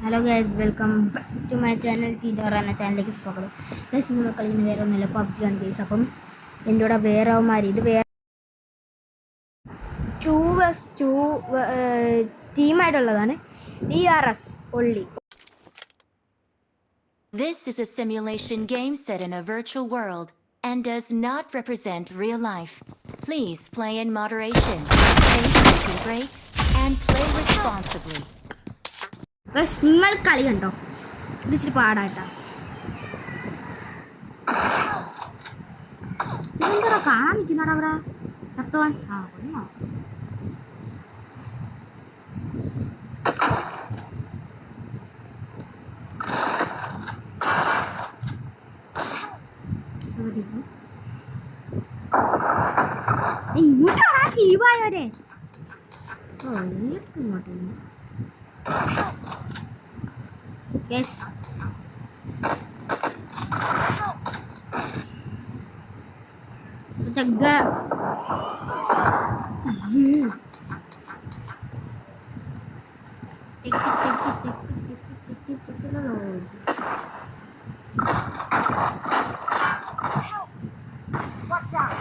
Hello guys, welcome to my channel. ടീഡോറ എന്ന ചാനലിലേക്ക് സ്വാഗതം. ഗൈസ്, നമ്മൾ കളിക്കുന്ന വേറെ ഒന്നുമില്ല, പബ്ജിയാണ് ഗൈസ്. അപ്പം എൻ്റെ കൂടെ വേറെ അവന്മാർ ഇത് വേറെ 2vs2 ടീമായിട്ടുള്ളതാണ്. DRS only. This is a simulation game set in a virtual world and does not represent real life. Please play in moderation, take tea breaks, and play responsibly. Guys, നിങ്ങൾ കളി കണ്ടോ? ഇത് ഇച്ചിരി പാടാട്ടാ. ഇതെന്താ കാണാൻ നിൽക്കുന്നടാ അവിടെ സത്തോൻ? കൊന്നോ? ഇങ്ങോട്ടാ ടീമായോരെ. ഇങ്ങോട്ട് Yes. Jaga. Tik. Watch out.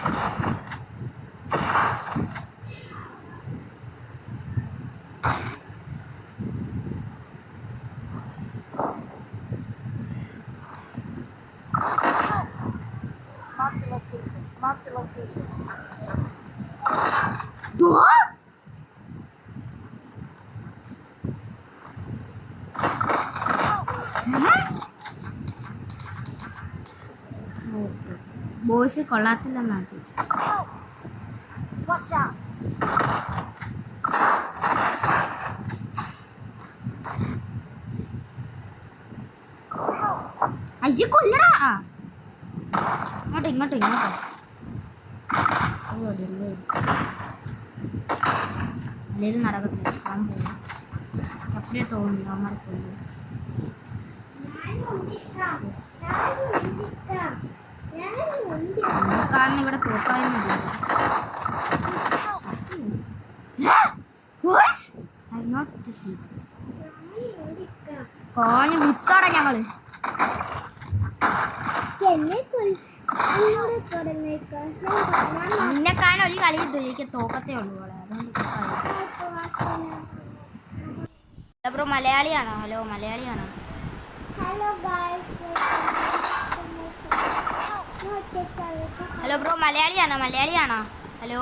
Mark the location. What? Boys കൊള്ളാത്തില്ലെന്നാക്കി. Watch out. അയ്യോ കൊല്ലടാ. ഇങ്ങോട്ട് ഇത് നടക്കത്തില്ല. സംഭവം അപ്പഴേ തോന്നുന്നു അമ്മ കൊല്ലു. കാരണം ഇവിടെ തോക്കായൊന്നുമില്ല. കോഞ്ഞ് വിത്തോടെ ഞങ്ങള് നിന്നെക്കാണ് ഒരു കളി എനിക്ക് തോക്കത്തേ ഉള്ളൂ. അതുകൊണ്ട് ബ്രോ മലയാളിയാണോ? ഹലോ മലയാളിയാണോ? ഹലോ ബ്രോ മലയാളിയാണോ? Hello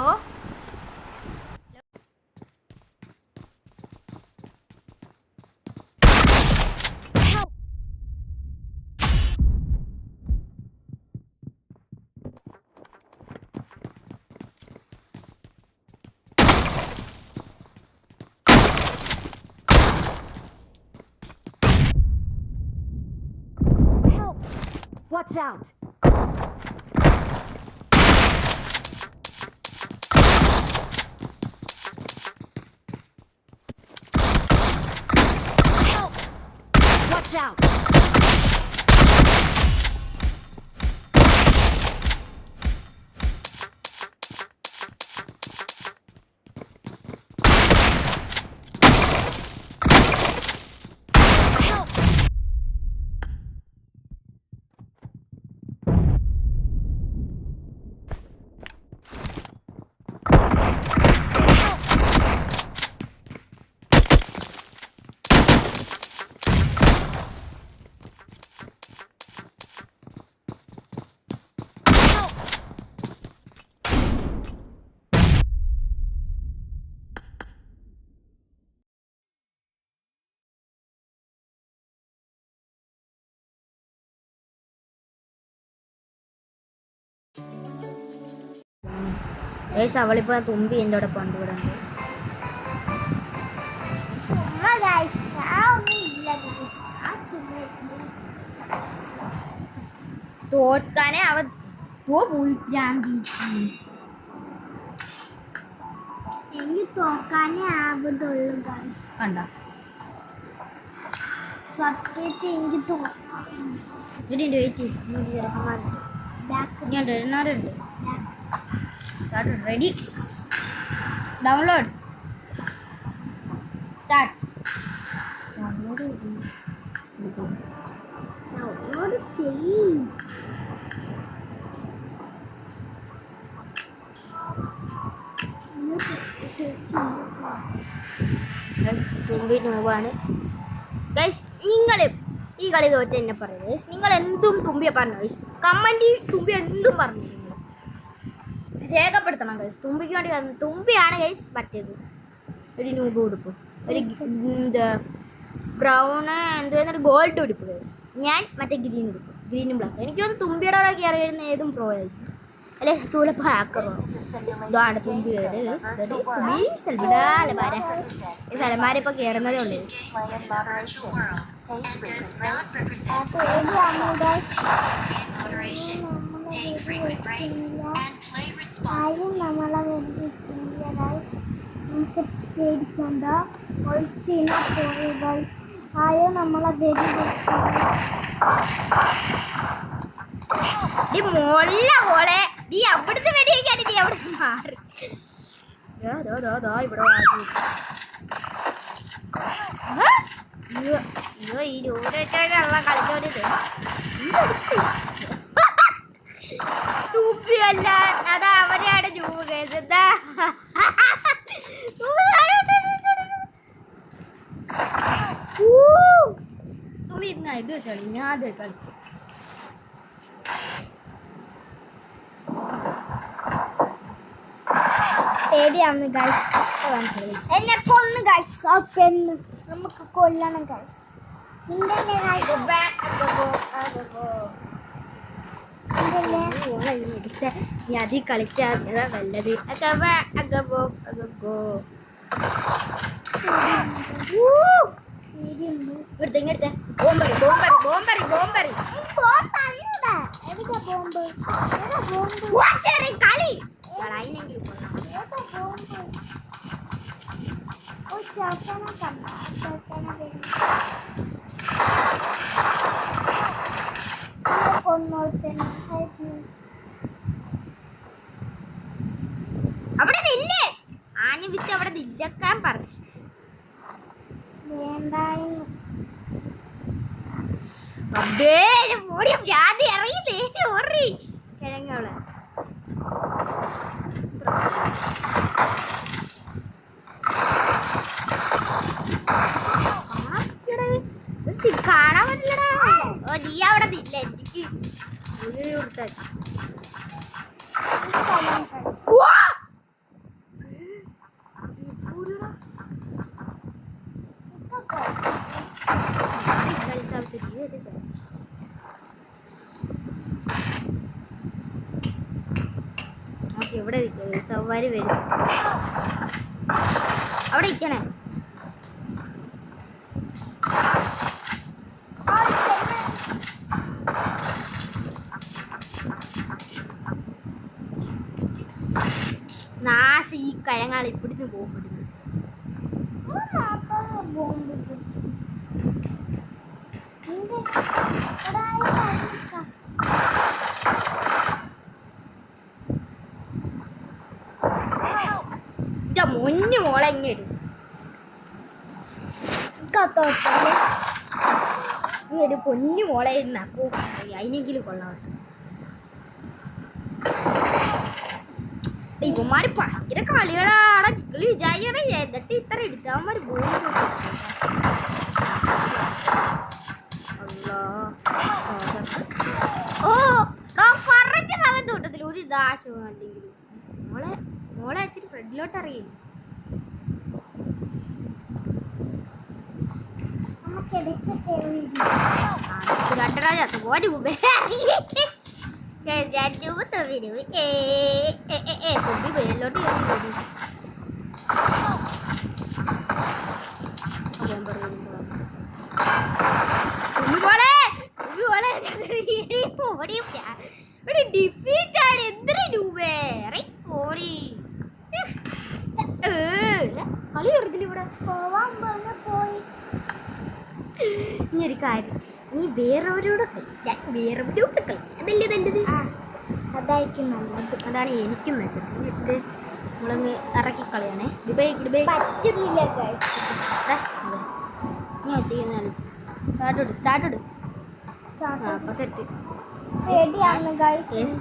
Watch out! Help! Watch out! അവളിപ്പോ തുമ്പി എൻ്റെ അവിടെ കൊണ്ടുവിടുന്നത്. തോൽക്കാനേ അവ പോയി എനിക്ക് തോക്കാനേ ആവതുള്ളൂ. കണ്ട സത്യത്തെ എനിക്ക് തോക്കാം. ഇതിൻ്റെ വെയിറ്റ് ഞാൻ എഴുന്നാറുണ്ട്. Ready? Download. Start. തുമ്പി നോവാണ് ഗൈസ്. നിങ്ങൾ ഈ കളി തോറ്റ എന്നെ പറയുന്നത് ഗൈസ്. നിങ്ങൾ എന്തും തുമ്പിയെ പറഞ്ഞു ഗൈസ്. കമൻറ്റ് തുമ്പി എന്തും പറഞ്ഞു നിങ്ങൾ രേഖപ്പെടുത്തണം ഗൈസ്. തുമ്പിക്ക് വേണ്ടി തുമ്പിയാണ് ഗൈസ് മറ്റേത് ഒരു നൂബ് ഉടുപ്പ്, ഒരു ബ്രൗണ് എന്തുവെന്നൊരു ഗോൾഡ് ഉടുപ്പ് ഗൈസ്. ഞാൻ മറ്റേ ഗ്രീൻ ഉടുപ്പ്, ഗ്രീനും ബ്ലാക്ക്. എനിക്കൊന്ന് തുമ്പിയുടെ ഒക്കെ അറിയുന്ന ഏതും പ്രോ ആയിരിക്കും അല്ലെ ചൂലപ്പോൾ ഹാക്കറോ. ഇതാണ് തുമ്പി സ്ഥലമാരിപ്പോൾ കയറുന്നതേ ഉള്ളൂ. നമുക്ക് പേടിക്കണ്ട. ഒളിച്ചിനാ പോയി ഗൈസ്. ആയോ നമ്മളെ മോളെ നീ അവിടുത്തെ വെടിയൊക്കെയാണ് നീ അവിടെ മാറി. ഇവിടെ ഈ രൂപ വെച്ചാൽ കളിച്ചോണ്ട് തുപ്പിയല്ല, അതാ അവരെയാണ് രൂപ കേസെന്താ തുമ്പി ഇരുന്ന ഇത് വെച്ചാണ് ഞാൻ അത് കളിക്കും. പേടിയാണ് ഗൈസ്. എന്നെ കൊന്ന് ഗൈസ്. ആ പെണ്ണ് നമുക്ക് കൊല്ലണം ഗൈസ്. നീ അതി കളിച്ചാൽ നല്ലത്. ഇങ്ങടുത്തെ ബോംബറി ബോംബറി ബോംബറി ബോംബറി കളി കളയിനെങ്കിലും അവിടെ നില്ലേ ആന വിത്ത് അവിടെ നില്ലക്കാൻ പറഞ്ഞു. ഇറങ്ങി ഓറി കിഴങ്ങോളെ കാണാൻ പറ്റില്ലടാ. ഓ നീ അവിടെ നില്ല എനിക്ക് ഇവിടെ സവാരി വരും. അവിടെ ഇരിക്കണേ. നാശ ഈ കഴങ്ങാൾ ഇപ്പിടുന്ന് പോകുമ്പോഴുന്നു മുന്നു മോളെ ഇങ്ങോട്ട് ഇങ്ങോട്ട് പൊന്നു മോളെ നക്കൂ അതിനെങ്കിലും കൊള്ളാം. ഇവന്മാര് ഭയങ്കര കളികളാണ്. കളി വിചാരിക്കണ എന്നിട്ട് ഇത്ര എടുത്തവന്മാര് കുറച്ച് സമയത്ത് കൂട്ടത്തില്ല ഒരു ദാശവും അല്ലെങ്കിലും മോളെ മോളെ അച്ഛന് ഫ്രണ്ടിലോട്ട് അറിയില്ല. രണ്ടരാജത്ത് ഒരു തുമ്പി വെള്ളോട്ട് ഡിഫീറ്റാണ്. എത്ര രൂപ ഓടി കളി വെറുതില്ല ഇവിടെ പോയി. നീ ഒരു കാര്യം നീ വേറെവരോട് കളി, ഞാൻ വേറെവരോട് കളി. അതല്ലേ നല്ലത്. അതായിരിക്കും നല്ലത്. അതാണ് എനിക്കും നല്ലത്. നീ എടുത്ത് നമ്മളങ്ങ് ഇറക്കി കളയാണേ. ദുബൈ ദുബൈ പറ്റുന്നില്ല. നീ ഒറ്റയ്ക്ക് സ്റ്റാർട്ട് ഇട് ആ അപ്പം സെറ്റ് പേടിയാണ് ഗൈസ് Yes.